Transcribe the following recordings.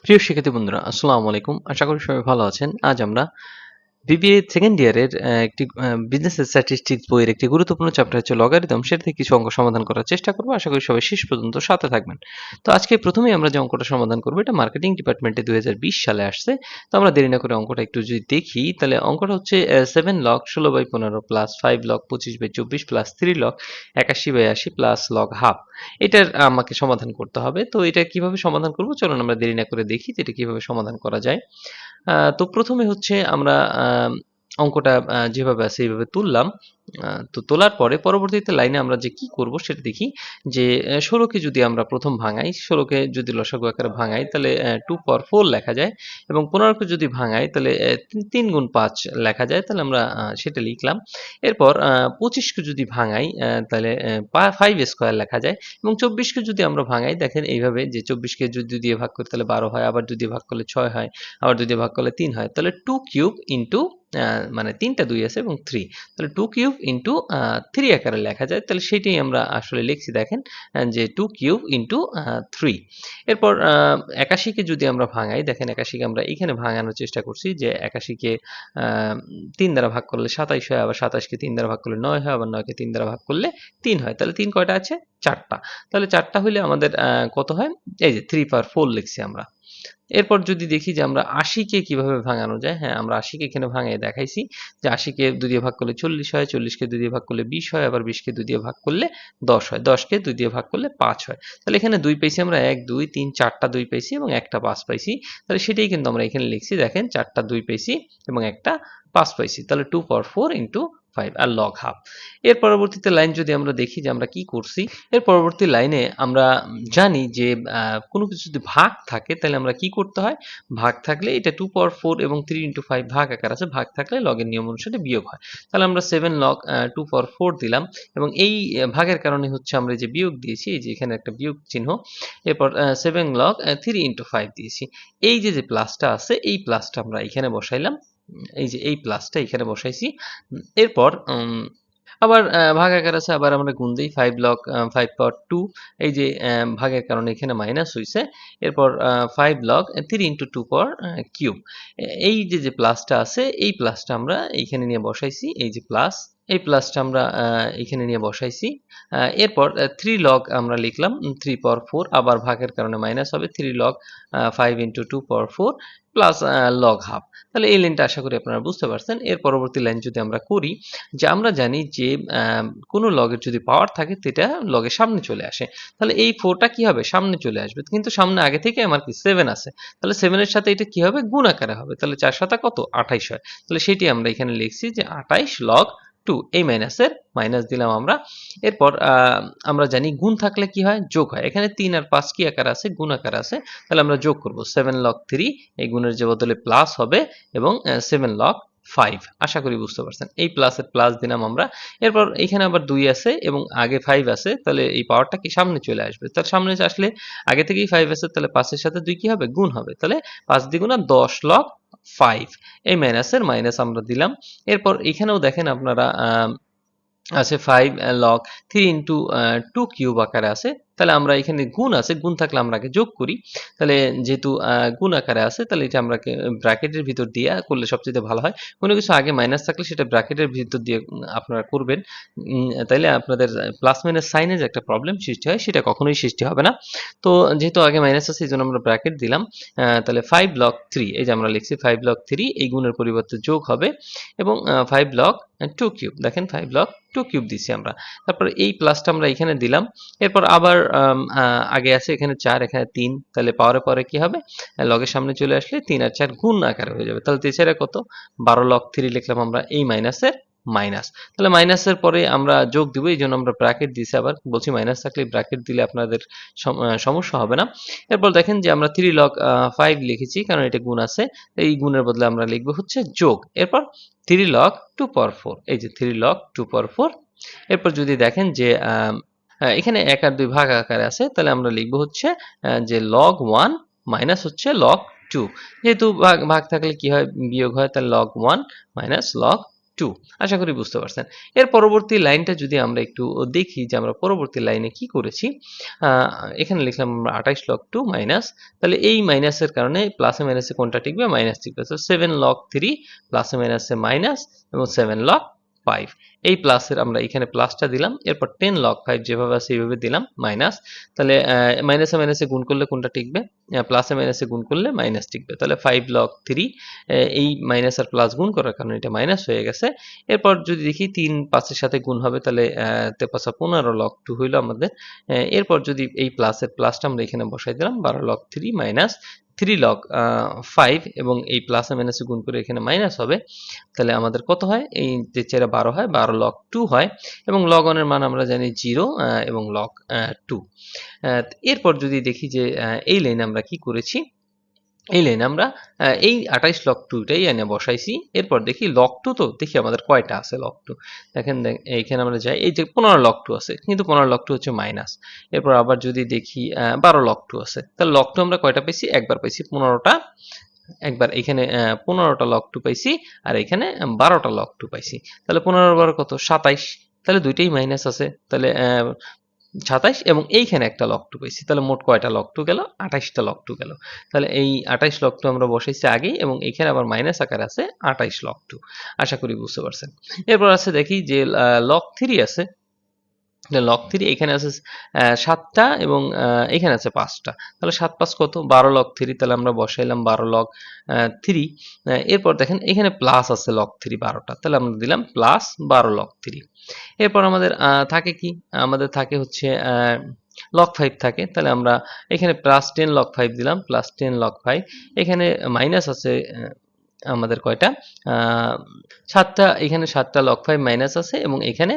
প্রিয় শিক্ষার্থী বন্ধুরা, আসসালামু আলাইকুম। আশা করি সবাই ভালো আছেন। আজ আমরা বিবিএ সেকেন্ড ইয়ারের একটি বিজনেস স্ট্যাটিস্টিক্স বইয়ের একটি গুরুত্বপূর্ণ চ্যাপ্টার হচ্ছে লগারিদম, সেটা থেকে কিছু অঙ্ক সমাধান করার চেষ্টা করব। আশা করি সবাই শেষ পর্যন্ত সাথে থাকবেন। তো আজকে প্রথমেই আমরা যে অঙ্কটা সমাধান করব, এটা মার্কেটিং ডিপার্টমেন্টে 2020 সালে আসছে। তো আমরা দেরি না করে অঙ্কটা একটু যদি দেখি, তাহলে অঙ্কটা হচ্ছে 7 log 16/15 plus 5 log 25/24 plus 3 log 81/80 plus log half. এটার আমাকে সমাধান করতে হবে। তো এটা কিভাবে সমাধান করব, চলুন আমরা দেরি না করে দেখি যে এটা কিভাবে সমাধান করা যায়। তো প্রথমে হচ্ছে আমরা অঙ্কটা যেভাবে আছে এইভাবে তুললাম। তো তোলার পরে পরবর্তীতে লাইনে আমরা যে কি করব সেটা দেখি। যে 16 কে যদি আমরা প্রথম ভাঙাই, 16 কে যদি লসাগু আকারে ভাঙাই, তাহলে 2 পাওয়ার 4 লেখা যায়, এবং 15 কে যদি ভাঙাই তাহলে 3 গুণ 5 লেখা যায়। তাহলে আমরা সেটা লিখলাম। এরপর 25 কে যদি ভাঙাই, তাহলে 5 স্কয়ার লেখা যায়, এবং 24 কে যদি আমরা ভাঙাই, দেখেন এইভাবে যে 24 কে যদি 2 দিয়ে ভাগ করি তাহলে 12 হয়, আবার 2 দিয়ে ভাগ করলে 6 হয়, আবার 2 দিয়ে ভাগ করলে 3 হয়। তাহলে 2 কিউব ইনটু মানে 3টা 2 আছে এবং 3, তাহলে 2 কিউব ইনটু 3 আকারে লেখা যায়। তাহলে সেটাই আমরা আসলে লিখছি, দেখেন যে 2 কিউব ইনটু 3। এরপর 81 কে যদি আমরা ভাঙাই, দেখেন 81 কে আমরা এখানে ভাঙানোর চেষ্টা করছি, যে 81 কে 3 দ্বারা ভাগ করলে 27 হয়, আবার 27 কে 3 দ্বারা ভাগ করলে 9 হয়, আবার 9 কে 3 দ্বারা ভাগ করলে 3 হয়। তাহলে 3 কয়টা আছে? 4টা। তাহলে 4টা হইলে আমাদের কত হয়? এই যে 3 পাওয়ার 4 লিখছি আমরা। এরপর যদি দেখি যে আমরা 80 কে কিভাবে ভাঙানো যায়, হ্যাঁ, আমরা 80 কে এখানে ভাঙিয়ে দেখাইছি, যে 80 কে 2 দিয়ে ভাগ করলে 40 হয়, 40 কে 2 দিয়ে ভাগ করলে 20 হয়, আবার 20 কে 2 দিয়ে ভাগ করলে 10 হয়, 10 কে 2 দিয়ে ভাগ করলে 5 হয়। তাহলে এখানে 2 পাইছি আমরা, 1 2 3 4টা 2 পাইছি এবং একটা 5 পাইছি। তাহলে সেটাই কিন্তু আমরা এখানে লিখছি, দেখেন 4টা 2 পাইছি এবং একটা 5 পাইছি। তাহলে 2 পাওয়ার 4 ইনটু 5 আর লগ হাফ। এর পরবর্তীতে লাইন যদি আমরা দেখি যে আমরা কি করছি, এর পরবর্তী লাইনে আমরা জানি যে কোনো কিছু যদি ভাগ থাকে তাহলে আমরা কি করতে হয়? ভাগ থাকলে এটা 2 পাওয়ার 4 এবং 3 ইনটু 5 ভাগ আকার আছে, ভাগ থাকলে লগের নিয়ম অনুসারে বিয়োগ হয়। তাহলে আমরা 7 লগ 2 পাওয়ার 4 দিলাম, এবং এই ভাগের কারণে হচ্ছে আমরা যে বিয়োগ দিয়েছি, এই যে এখানে একটা বিয়োগ চিহ্ন। এরপর 7 লগ 3 ইনটু 5 দিয়েছি। এই যে প্লাসটা আছে, এই প্লাসটা আমরা এখানে বসাইলাম। এই যে এই প্লাসটা এখানে বসাইছি। এরপর আবার ভাগাকার আছে, আবার আমরা গুণ দেই, 5 লগ 5 পাওয়ার 2। এই যে ভাগের কারণে এখানে মাইনাস হইছে। এরপর 5 লগ 3 ইনটু 2 পাওয়ার কিউব। এই যে প্লাসটা আছে, এই প্লাসটা আমরা এইখানে নিয়ে বসাইছি, এই যে প্লাস, এই প্লাসটা আমরা এখানে নিয়ে বসাইছি। এরপর 3 লগ আমরা লিখলাম 3 পাওয়ার 4, আবার ভাগের কারণে মাইনাস হবে, 3 লগ 5 ইনটু 2 পাওয়ার 4 প্লাস লগ হাফ। তাহলে এই লাইনটা আশা করি আপনারা বুঝতে পারছেন। এর পরবর্তী লাইন যদি আমরা করি, যে আমরা জানি যে কোনো লগের যদি পাওয়ার থাকে সেটা লগের সামনে চলে আসে। তাহলে এই 4টা কি হবে? সামনে চলে আসবে। কিন্তু সামনে আগে থেকে আমার কি 7 আছে। তাহলে 7 এর সাথে এটা কি হবে? গুণ আকারে হবে। তাহলে 4 সাথে কত? 28 হয়। তাহলে সেটি আমরা এখানে লিখছি, যে 28 লগ 2। এই মাইনাসের মাইনাস দিলাম আমরা। এরপর আমরা জানি গুণ থাকলে কি হয়? যোগ হয়। এখানে 3 আর 5 কি আকারে আছে? গুণ আকারে আছে। তাহলে আমরা যোগ করব। 7 লগ 3, এই গুণের যে বদলে প্লাস হবে, এবং 7 লগ 5। আশা করি বুঝতে পারছেন। এই প্লাসের প্লাস দিলাম আমরা। এরপর এখানে আবার 2 আছে এবং আগে 5 আছে, তাহলে এই পাওয়ারটা কি সামনে চলে আসবে। তার সামনে আসলে আগে থেকেই 5 আছে, তাহলে 5 এর সাথে 2 কি হবে? গুণ হবে। তাহলে 5 দ্বিগুণা 10 লগ 5। এই মাইনাসের মাইনাস আমরা দিলাম। এরপর এখানেও দেখেন আপনারা আছে 5 লগ 3 ইনটু 2 কিউব আকারে আছে। তাহলে আমরা এখানে গুণ আছে, গুণ থাকলে আমরা আগে যোগ করি। তাহলে যেহেতু গুণ আকারে আছে, তাহলে এটা আমরা ব্র্যাকেটের ভিতর দিয়ে করলে সবচেয়ে ভালো হয়। কোনো কিছু আগে মাইনাস থাকলে সেটা ব্র্যাকেটের ভিতর দিয়ে আপনারা করবেন। তাইলে আপনাদের প্লাস মাইনাস সাইনে যে একটা প্রবলেম সৃষ্টি হয়, সেটা কখনোই সৃষ্টি হবে না। তো যেহেতু আগে মাইনাস আছে, এই জন্য আমরা ব্র্যাকেট দিলাম। তাহলে 5 লগ 3, এই যে আমরা লিখছি 5 লগ 3, এই গুণের পরিবর্তে যোগ হবে, এবং 5 লগ 2 কিউব, দেখেন 5 লগ 2 কিউব দিছি আমরা। তারপর এই প্লাসটা আমরা এখানে দিলাম। এরপর আবার আগে আছে এখানে 4, এখানে 3, তাহলে পাওয়ারে পরে কি হবে? লগের সামনে চলে আসলে 3 আর 4 গুণ আকারে হয়ে যাবে। তাহলে 3 4 কত? 12 লগ 3 লিখলাম আমরা, এই মাইনাসের মাইনাস। তাহলে মাইনাসের পরে আমরা যোগ দিব, এই জন্য আমরা ব্র্যাকেট দিছি। আবার বলছি, মাইনাস থাকলে ব্র্যাকেট দিলে আপনাদের সমস্যা হবে না। এরপর দেখেন যে আমরা 3 লগ 5 লিখেছি, কারণ এটা গুণ আছে। এই গুণের বদলে আমরা লিখবো হচ্ছে যোগ। এরপর 3 লগ 2 পাওয়ার 4, এই যে 3 লগ 2 পাওয়ার 4। এরপর যদি দেখেন যে এখানে 1 আর 2 ভাগ আকারে আছে, তাহলে আমরা লিখবো হচ্ছে যে লগ 1 মাইনাস হচ্ছে লগ 2। যেহেতু ভাগ ভাগ থাকলে কি হয়? বিয়োগ হয়। তাহলে লগ 1 মাইনাস লগ 2। আশা করি বুঝতে পারছেন। এর পরবর্তী লাইনটা যদি আমরা একটু দেখি যে আমরা পরবর্তী লাইনে কি করেছি, এখানে লিখলাম আমরা 28 লগ 2 মাইনাস, তাহলে এই মাইনাসের কারণে প্লাসে মাইনাসে কোনটা টিকবে? মাইনাস টিকবে। তো 7 লগ 3 প্লাসে মাইনাসে মাইনাস এবং 7 লগ 5, এই প্লাসের আমরা এখানে প্লাসটা দিলাম, এরপর 10 লগ 5 যেভাবে আছে এইভাবে দিলাম মাইনাস, তাহলে মাইনাসে মাইনাসে গুণ করলে কোনটা টিকবে? প্লাসে মাইনাসে গুণ করলে মাইনাস টিকবে। তাহলে 5 লগ 3, এই মাইনাস আর প্লাস গুণ করার কারণে এটা মাইনাস হয়ে গেছে। এরপর যদি দেখি 3 5 এর সাথে গুণ হবে, তাহলে 15 লগ 2 হইলো আমাদের। এরপর যদি এই প্লাসের প্লাসটা আমরা এখানে বসাই দিলাম, 12 লগ 3 মাইনাস 3 লগ 5 এবং এই প্লাসে মাইনাসে গুণ করে এখানে মাইনাস হবে, তাহলে আমাদের কত হয়? এই যে 4 12 হয়, 12 লগ 2 হয় এবং log 1 এর মান আমরা জানি 0 এবং log 2। এরপর যদি দেখি যে এই লাইনে আমরা কি করেছি, এই লাইনে আমরা এই 28 লগ 2টাই এনে বসাইছি। এরপর দেখি লগ 2, তো দেখি আমাদের কয়টা আছে লগ 2। দেখেন এইখানে আমরা যাই, এই যে 15 লগ 2 আছে, কিন্তু 15 লগ 2 হচ্ছে মাইনাস। এরপর আবার যদি দেখি 12 লগ 2 আছে, তাহলে লগ 2 আমরা কয়টা পাইছি? একবার পাইছি, 15টা। একবার এখানে 15টা লগ 2 পাইছি আর এখানে 12টা লগ 2 পাইছি। তাহলে 15 আর 12 কত? 27। তাহলে দুইটাই মাইনাস আছে, তাহলে 27 এবং এইখানে একটা লগ 2 পাইছি। তাহলে মোট কয়টা লগ 2 গেল? 28টা লগ 2 গেল। তাহলে এই 28 লগ 2 আমরা বসাইছি আগেই এবং এখানে আবার মাইনাস আকারে আছে 28 লগ 2। আশা করি বুঝতে পারছেন। এরপর আছে দেখি যে লগ 3 আছে, লগ 3 এখানে আছে 7টা এবং এখানে আছে 5টা। তাহলে 7 5 কত? 12 লগ 3, তাহলে আমরা বসাইলাম 12 লগ 3। এরপর দেখেন এখানে প্লাস আছে লগ 3 12টা, তাহলে আমরা দিলাম প্লাস 12 লগ 3। এরপর আমাদের থাকে কি? আমাদের থাকে হচ্ছে লগ 5 থাকে, তাহলে আমরা এখানে প্লাস 10 লগ 5 দিলাম, প্লাস 10 লগ 5। এখানে মাইনাস আছে আমাদের কয়টা? 7টা, এখানে 7টা লগ 5 মাইনাস আছে এবং এখানে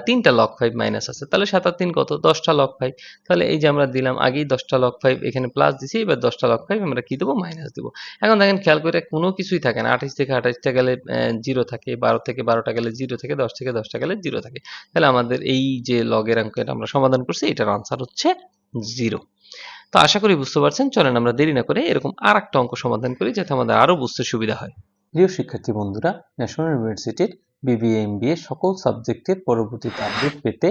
3টা লগ 5 মাইনাস আছে। তাহলে 7 আর 3 কত? 10টা লগ 5। তাহলে এই যে আমরা দিলাম আগেই 10টা লগ 5, এখানে প্লাস দিছি, এবার 10টা লগ 5 আমরা কি দেবো? মাইনাস দেবো। এখন দেখেন খেয়াল করে কোনো কিছুই থাকে না। 28 থেকে 28টা গেলে 0 থাকে, 12 থেকে 12টা গেলে 0 থাকে, 10 থেকে 10টা গেলে 0 থাকে। তাহলে আমাদের এই যে লগের অঙ্কটা আমরা সমাধান করছি, এটার আনসার হচ্ছে 0। তো আশা করি বুঝতে পারছেন। চলেন আমরা দেরি না করে এরকম আরেকটা অঙ্ক সমাধান করি যাতে আমাদের আরো বুঝতে সুবিধা হয়। প্রিয় শিক্ষার্থী বন্ধুরা, ন্যাশনাল ইউনিভার্সিটির বিবিএ এমবিএ সকল সাবজেক্টের পরবর্তীতে আপডেট পেতে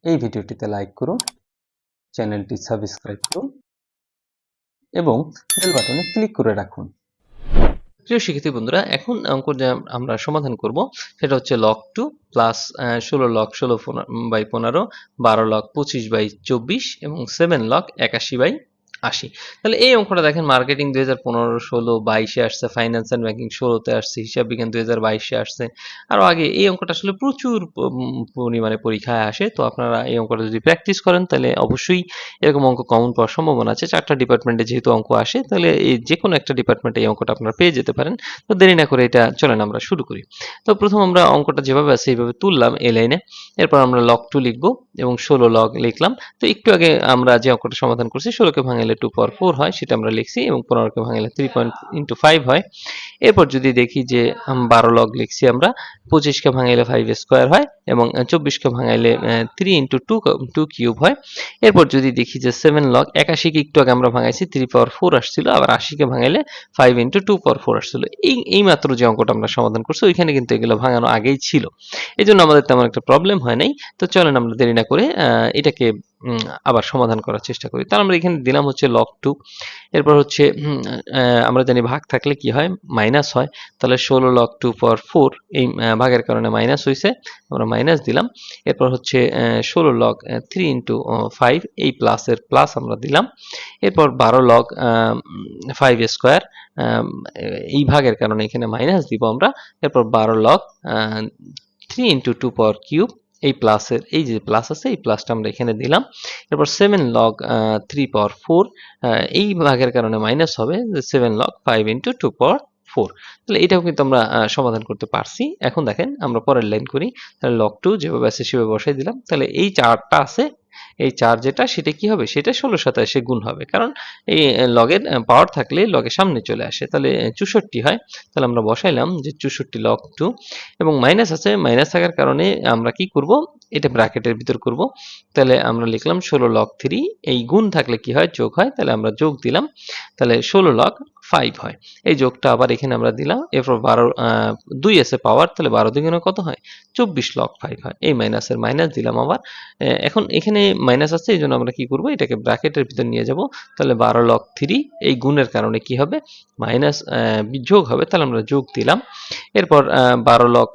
এই ভিডিওটিতে লাইক করুন, চ্যানেলটি সাবস্ক্রাইব করুন এবং বেল বাটনে ক্লিক করে রাখুন। প্রিয় শিক্ষার্থী বন্ধুরা, এখন অঙ্ক যে আমরা সমাধান করব সেটা হচ্ছে লগ 2 প্লাস 16 লগ 16/15, 12 লগ 25/24 এবং 7 লগ 81/80। তাহলে এই অঙ্কটা দেখেন মার্কেটিং 2015, 16, 22-এ আসছে, ফাইন্যান্স অ্যান্ড ব্যাংকিং 16-তে আসছে, হিসাব বিজ্ঞান 2022-এ আসছে। আরও আগে এই অঙ্কটা আসলে প্রচুর পরিমাণে পরীক্ষায় আসে। তো আপনারা এই অঙ্কটা যদি প্র্যাকটিস করেন তাহলে অবশ্যই এরকম অঙ্ক কমন পাওয়ার সম্ভাবনা আছে। 4টা ডিপার্টমেন্টে যেহেতু অঙ্ক আসে, তাহলে এই যে কোনো একটা ডিপার্টমেন্টে এই অঙ্কটা আপনারা পেয়ে যেতে পারেন। তো দেরি না করে এটা চলেন আমরা শুরু করি। তো প্রথম আমরা অঙ্কটা যেভাবে আছে এইভাবে তুললাম এই লাইনে। এরপর আমরা লগ 2 লিখব এবং 16 লগ লিখলাম। তো একটু আগে আমরা যে অঙ্কটা সমাধান করছি, 16কে ভাঙাইলে 2 পাওয়ার 4 হয়, সেটা আমরা লিখছি এবং 15কে ভাঙাইলে 3.5 হয়। এরপর যদি দেখি যে 12 লগ লিখছি আমরা, 25কে ভাঙাইলে 5 স্কোয়ার হয় এবং 24কে ভাঙাইলে 3 ইন্টু 2 কিউব হয়। এরপর যদি দেখি যে 7 লগ 81কে একটু আগে আমরা ভাঙাইছি, 3 পাওয়ার 4 আসছিল, আবার 80কে ভাঙাইলে 5 ইন্টু 2 পাওয়ার 4 আসছিল। এই মাত্র যে অঙ্কটা আমরা সমাধান করছি ওইখানে কিন্তু এগুলো ভাঙানো আগেই ছিল, এই জন্য আমাদের তেমন একটা প্রবলেম হয় নাই। তো চলেন আমরা দেরি না করে এটাকে আবার সমাধান করার চেষ্টা করি। তাহলে আমরা এখানে দিলাম হচ্ছে লগ 2, এরপর হচ্ছে আমরা জানি ভাগ থাকলে কি হয়? মাইনাস হয়। তাহলে 16 লগ 2 পাওয়ার 4, এই ভাগের কারণে মাইনাস হয়েছে, আমরা মাইনাস দিলাম। এরপর হচ্ছে 16 লগ 3 ইন্টু 5, এই প্লাসের প্লাস আমরা দিলাম। এরপর 12 লগ 5 স্কোয়ার, এই ভাগের কারণে এখানে মাইনাস দিব আমরা। এরপর 12 লগ 3 ইন্টু 2 পাওয়ার কিউব, এই প্লাসের এই যে প্লাস আছে এই প্লাসটা আমরা এখানে দিলাম। এরপর 7 লগ 3 পাওয়ার 4, এই ভাগের কারণে মাইনাস হবে 7 লগ 5 ইন্টু 2 পাওয়ার 4। তাহলে এটাও কিন্তু আমরা সমাধান করতে পারছি। এখন দেখেন আমরা পরের লাইন করি। তাহলে লগ 2 যেভাবে আছে সেভাবে বসাই দিলাম। তাহলে এই 4টা আছে, এই 4 যেটা সেটা কি হবে? সেটা 16 সাথে এসে গুণ হবে, কারণ এই লগের পাওয়ার থাকলে লগের সামনে চলে আসে, তাহলে 64 হয়। তাহলে আমরা বসাইলাম যে 64 লগ 2 এবং মাইনাস আছে, মাইনাস থাকার কারণে আমরা কি করব? এটা ব্র্যাকেটের ভিতর করব। তাহলে আমরা লিখলাম 16 লগ 3, এই গুণ থাকলে কি হয়? যোগ হয়, তাহলে আমরা যোগ দিলাম। তাহলে 16 লগ 5 হয়। এই যোগটা আবার এখানে আমরা দিলাম, এরপর 12 2 আছে পাওয়ার, তাহলে 12 দ্বিগুণে কত হয়? 24 লগ 5 হয়। এই মাইনাসের মাইনাস দিলাম আবার। এখন এখানে মাইনাস আছে, এই জন্য আমরা কি করব, এটাকে ব্র্যাকেটের ভিতর নিয়ে যাব। তাহলে 12 লগ 3, এই গুণের কারণে কি হবে, মাইনাস যোগ হবে, তাহলে আমরা যোগ দিলাম। এরপর 12 লগ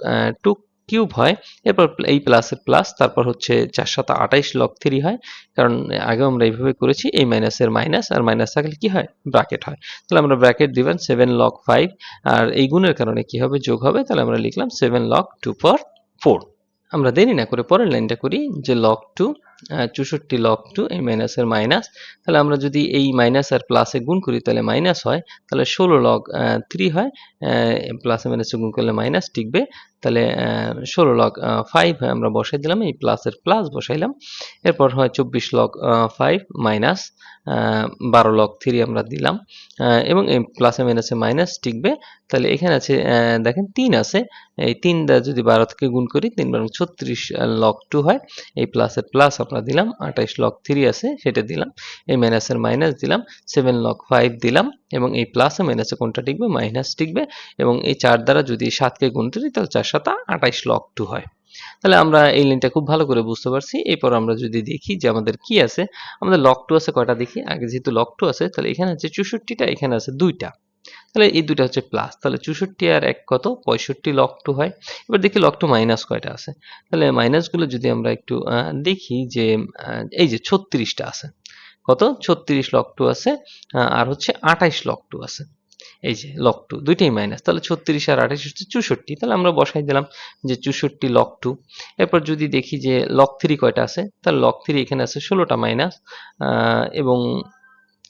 2 কিউব হয়, এরপর এই প্লাসের প্লাস, তারপর হচ্ছে 4 7 28 লগ 3 হয়, কারণ আগেও আমরা এইভাবে করেছি, এই মাইনাসের মাইনাস, আর মাইনাস থাকলে কি হয়, ব্র্যাকেট হয়। তাহলে আমরা ব্র্যাকেট দিবেন 7 লগ 5, আর এই গুণের কারণে কি হবে, যোগ হবে, তাহলে আমরা লিখলাম 7 লগ 2 পাওয়ার 4। আমরা দেরি না করে পরের লাইনটা করি, যে লগ 2 64 লগ 2, এই মাইনাসের মাইনাস, তাহলে আমরা যদি এই মাইনাস আর প্লাসে গুণ করি তাহলে মাইনাস হয়, তাহলে 16 লগ 3 হয়, প্লাসে মাইনাসে গুণ করলে মাইনাস টিকবে, তাহলে 16 লগ 5 হয়, আমরা বসাই দিলাম, এই প্লাসের প্লাস বসাইলাম। এরপর হয় 24 লগ 5 মাইনাস 12 লগ 3 আমরা দিলাম, এবং এই প্লাসে মাইনাসে মাইনাস টিকবে। তাহলে এখানে আছে দেখেন 3 আছে, এই 3 দ্বারা যদি 12 থেকে গুণ করি 3 বারং 36 লগ 2 হয়, এই প্লাসের প্লাস আমরা দিলাম, 28 লগ 3 আছে সেটা দিলাম, এই মাইনাসের মাইনাস দিলাম, 7 লগ 5 দিলাম, এবং এই প্লাসে মাইনাসে কোনটা টিকবে, মাইনাস টিকবে, এবং এই 4 দ্বারা যদি 7 কে গুণ করি তাহলে 4 7 28 লগ 2 হয়। তাহলে আমরা এই লাইনটা খুব ভালো করে বুঝতে পারছি। এরপর আমরা যদি দেখি যে আমাদের কি আছে, আমাদের লগ 2 আছে কয়টা দেখি, আগে যেহেতু লগ 2 আছে তাহলে এখানে আছে 64টা, এখানে আছে 2টা, তাহলে এই দুইটা হচ্ছে প্লাস, তাহলে 64 আর 1 কত, 65 লগ 2 হয়। এবার দেখি লগ 2 মাইনাস কয়টা আছে, তাহলে মাইনাসগুলো যদি আমরা একটু দেখি যে এই যে 36টা আছে, কত, 36 লগ 2 আছে, আর হচ্ছে 28 লগ 2 আছে, এই যে লগ 2 দুইটাই মাইনাস, তাহলে 36 আর 28 হচ্ছে 64, তাহলে আমরা বসাই দিলাম যে 64 লগ 2। এরপর যদি দেখি যে লগ 3 কয়টা আছে, তাহলে লগ 3 এখানে আছে 16টা মাইনাস, এবং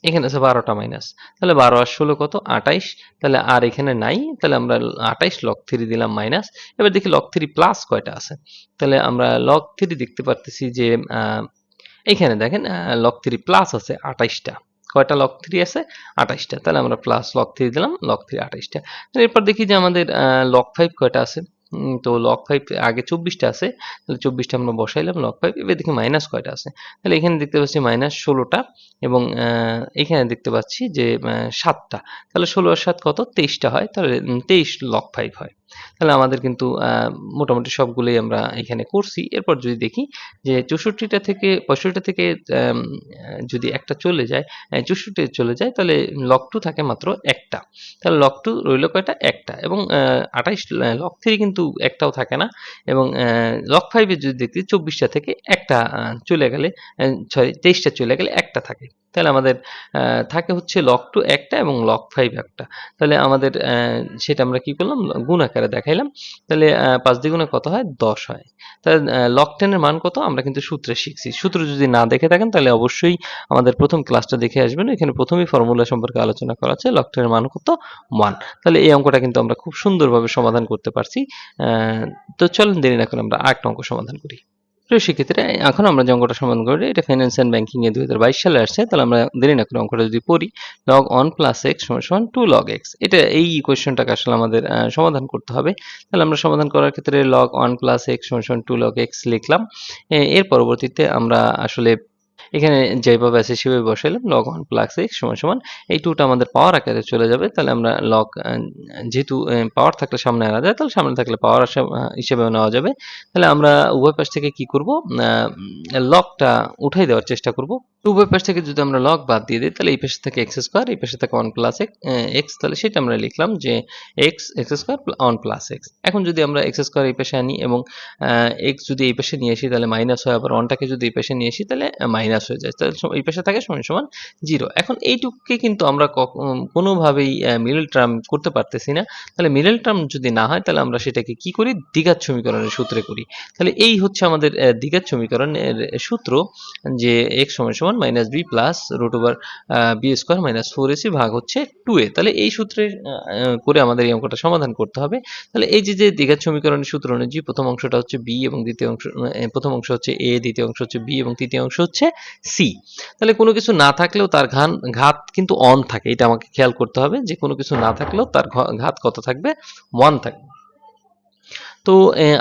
এখানে আছে 12টা মাইনাস, তাহলে 12 আর 16 কত, 28, তাহলে আর এখানে নাই, তাহলে আমরা 28 লগ 3 দিলাম মাইনাস। এবার দেখি লগ 3 প্লাস কয়টা আছে, তাহলে আমরা লগ 3 দেখতে পারতেছি যে এখানে দেখেন লগ 3 প্লাস আছে 28টা, কয়টা লগ 3 আছে, 28টা, তাহলে আমরা প্লাস লগ 3 দিলাম, লগ 3 28টা। এরপর দেখি যে আমাদের লগ 5 কয়টা আছে, তো লগ 5 আগে 24টা আছে, তাহলে 24টা আমরা বসাইলাম লগ 5। এবার দেখি মাইনাস কয়টা আছে, তাহলে এখানে দেখতে পাচ্ছি মাইনাস 16টা, এবং এখানে দেখতে পাচ্ছি যে 7টা, তাহলে 16 আর 7 কত, 23টা হয়, তাহলে 23 লগ 5 হয়। তাহলে আমাদের কিন্তু মোটামুটি সবগুলোই আমরা এখানে করছি। এরপর যদি দেখি যে 64টা থেকে 65টা থেকে যদি একটা চলে যায়, 64 চলে যায়, তাহলে লগ 2 থাকে মাত্র একটা, তাহলে লগ 2 রইল কয়টা, একটা, এবং 28 লগ 3 কিন্তু একটাও থাকে না, এবং লগ 5 এ যদি দেখি 24টা থেকে একটা চলে গেলে, সরি 23টা চলে গেলে একটা থাকে, তাহলে আমাদের থাকে হচ্ছে লগ 2 একটা এবং লগ 5 একটা, তাহলে আমাদের সেটা আমরা কি করলাম, গুণ আকারে দেখাইলাম, তাহলে 5 দ্বিগুণে কত হয়, 10 হয়। তাহলে লগ 10 এর মান কত, আমরা কিন্তু সূত্রে শিখছি, সূত্র যদি না দেখে থাকেন তাহলে অবশ্যই আমাদের প্রথম ক্লাসটা দেখে আসবেন, এখানে প্রথমেই ফর্মুলা সম্পর্কে আলোচনা করা আছে, লগ 10 এর মান কত, 1। তাহলে এই অঙ্কটা কিন্তু আমরা খুব সুন্দরভাবে সমাধান করতে পারছি। তো চলুন দেরি না করে আমরা আরেকটা অঙ্ক সমাধান করি। প্রিয় শিক্ষার্থীরা, এখন আমরা যে অঙ্কটা সমাধান করি এটা ফাইন্যান্স অ্যান্ড ব্যাংকিং এ 2022 সালে আসছে, তাহলে আমরা দেরি না করে অঙ্কটা যদি পড়ি, log 1 plus x সমান 2 log x, এটা এই ইকুয়েশনটাকে আসলে আমাদের সমাধান করতে হবে। তাহলে আমরা সমাধান করার ক্ষেত্রে log 1 plus x সমান 2 log x লিখলাম। এর পরবর্তীতে আমরা আসলে এখানে যেভাবে আছে সেভাবে বসাইলাম, log 1 plus x সমান এই 2টা আমাদের পাওয়ার আকারে চলে যাবে, তাহলে আমরা log যেহেতু পাওয়ার থাকলে সামনে আনা যায়, তাহলে সামনে থাকলে পাওয়ার হিসেবেও নেওয়া যাবে। তাহলে আমরা উভয় পাশ থেকে কি করব, লগটা উঠাই দেওয়ার চেষ্টা করব। উভয় পাশ থেকে যদি আমরা লগ বাদ দিয়ে দিই তাহলে এই পাশে থাকে এক্স স্কোয়ার, এই পাশে থাকে 1 প্লাস এক্স, তাহলে সেটা আমরা লিখলাম যে এক্স স্কোয়ার 1 প্লাস এক্স। এখন যদি আমরা এক্স স্কোয়ার এই পাশে আনি এবং এক্স যদি এই পাশে নিয়ে আসি তাহলে মাইনাস হয়, আবার 1টাকে যদি এই পাশে নিয়ে আসি তাহলে মাইনাস হয়ে যায়, তাহলে এই পাশে থাকে সমান সমান 0। এখন এইটুকুকে কিন্তু আমরা কোনোভাবেই মিডল টার্ম করতে পারতেছি না, তাহলে মিডল টার্ম যদি না হয় তাহলে আমরা সেটাকে কি করি, দ্বিঘাত সমীকরণের সূত্রে করি। তাহলে এই হচ্ছে আমাদের দ্বিঘাত সমীকরণের সূত্র, যে x সমান minus b plus root over b square minus 4ac ভাগ হচ্ছে 2a। তাহলে এই সূত্রে করে আমাদের এই অঙ্কটা সমাধান করতে হবে। তাহলে এই যে দ্বিঘাত সমীকরণের সূত্র অনুযায়ী প্রথম অংশটা হচ্ছে b এবং দ্বিতীয় অংশ, প্রথম অংশ হচ্ছে a, দ্বিতীয় অংশ হচ্ছে b এবং তৃতীয় অংশ হচ্ছে c। তাহলে কোনো কিছু না থাকলেও তার ঘাত কিন্তু অন থাকে, এটা আমাকে খেয়াল করতে হবে যে কোনো কিছু না থাকলেও তার ঘাত কত থাকবে, 1 থাকবে। তো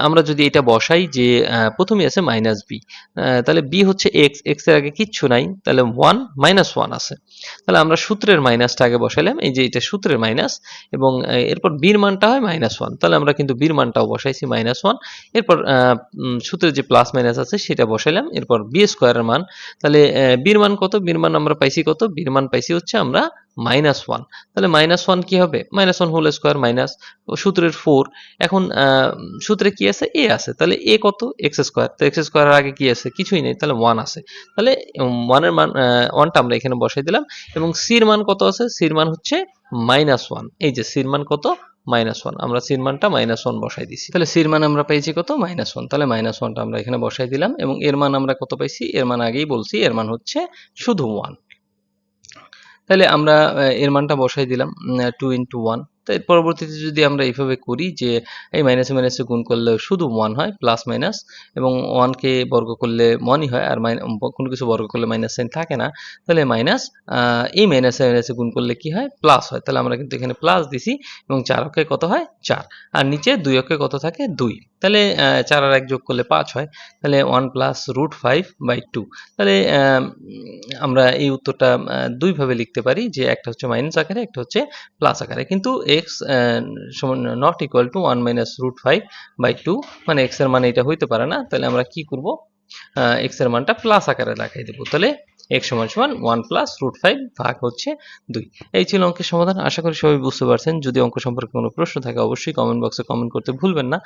আমরা যদি এটা বসাই যে প্রথমে আছে মাইনাস বি, তাহলে বি হচ্ছে এক্স, এক্স এর আগে কিচ্ছু নাই, তাহলে 1 মাইনাস 1 আছে। তাহলে আমরা সূত্রের মাইনাসটা আগে বসাইলাম, এই যে এটা সূত্রের মাইনাস, এবং এরপর বির মানটা হয় -1, তাহলে আমরা কিন্তু বির মানটাও বসাইছি -1। এরপর সূত্রে যে প্লাস মাইনাস আছে সেটা বসাইলাম, এরপর বি স্কোয়ারের মান, তাহলে বির মান কত, বির মান আমরা পাইছি কত, বির মান পাইছি হচ্ছে আমরা -1, তাহলে -1 কি হবে, -1 হোল স্কোয়ার মাইনাস সূত্রের 4। এখন সূত্রে কি আছে, এ আছে, তাহলে এ কত, এক্স স্কোয়ার, তো এক্স স্কোয়ারের আগে কি আছে, কিছুই নেই, তাহলে 1 আছে, তাহলে 1 এর মান 1টা আমরা এখানে বসাই দিলাম। এবং সির মান কত আছে, সির মান হচ্ছে -1, এই যে সির মান কত, -1, আমরা সির মানটা -1 বসাই দিছি, তাহলে সির মান আমরা পাইছি কত, -1, তাহলে -1টা আমরা এখানে বসাই দিলাম। এবং এর মান আমরা কত পাইছি, এর মান আগেই বলছি, এর মান হচ্ছে শুধু 1। তাহলে আমরা এর মানটা বসাই দিলাম 2 × 1। তো এর পরবর্তীতে যদি আমরা এইভাবে করি যে এই মাইনাসে মাইনাসে গুণ করলে শুধু 1 হয়, প্লাস মাইনাস, এবং 1 কে বর্গ করলে 1ই হয়, আর কোনো কিছু বর্গ করলে মাইনাস সাইন থাকে না, তাহলে মাইনাস, এই মাইনাসে মাইনাসে গুণ করলে কি হয়, প্লাস হয়, তাহলে আমরা কিন্তু এখানে প্লাস দিছি, এবং 4 অক্ষে কত হয়, 4, আর নিচে 2 অক্ষে কত থাকে, 2, তাহলে 4 আর 1 যোগ করলে 5 হয়, তাহলে 1 + √5/2। তাহলে আমরা এই উত্তরটা দুই ভাবে লিখতে পারি, যে একটা হচ্ছে মাইনাস আকারে, একটা হচ্ছে প্লাস আকারে, কিন্তু x সমান নট ইকুয়াল টু 1 - √5/2, মানে x এর মান এটা হইতে পারে না, তাহলে আমরা কি করব, x এর মানটা প্লাস আকারে দেখাই দেব, তাহলে x = 1 + √5 ভাগ হচ্ছে 2। এই ছিল অঙ্কের সমাধান। আশা করি সবাই বুঝতে পারছেন। যদি অঙ্ক সম্পর্কে কোনো প্রশ্ন থাকে অবশ্যই কমেন্ট বক্সে কমেন্ট করতে ভুলবেন না,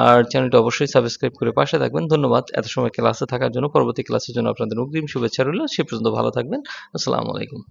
আর চ্যানেলটি অবশ্যই সাবস্ক্রাইব করে পাশে থাকবেন। ধন্যবাদ এত সময় ক্লাসে থাকার জন্য। পরবর্তী ক্লাসের জন্য আপনাদের অগ্রিম শুভেচ্ছা রইল। সে পর্যন্ত ভালো থাকবেন। আসসালামু আলাইকুম।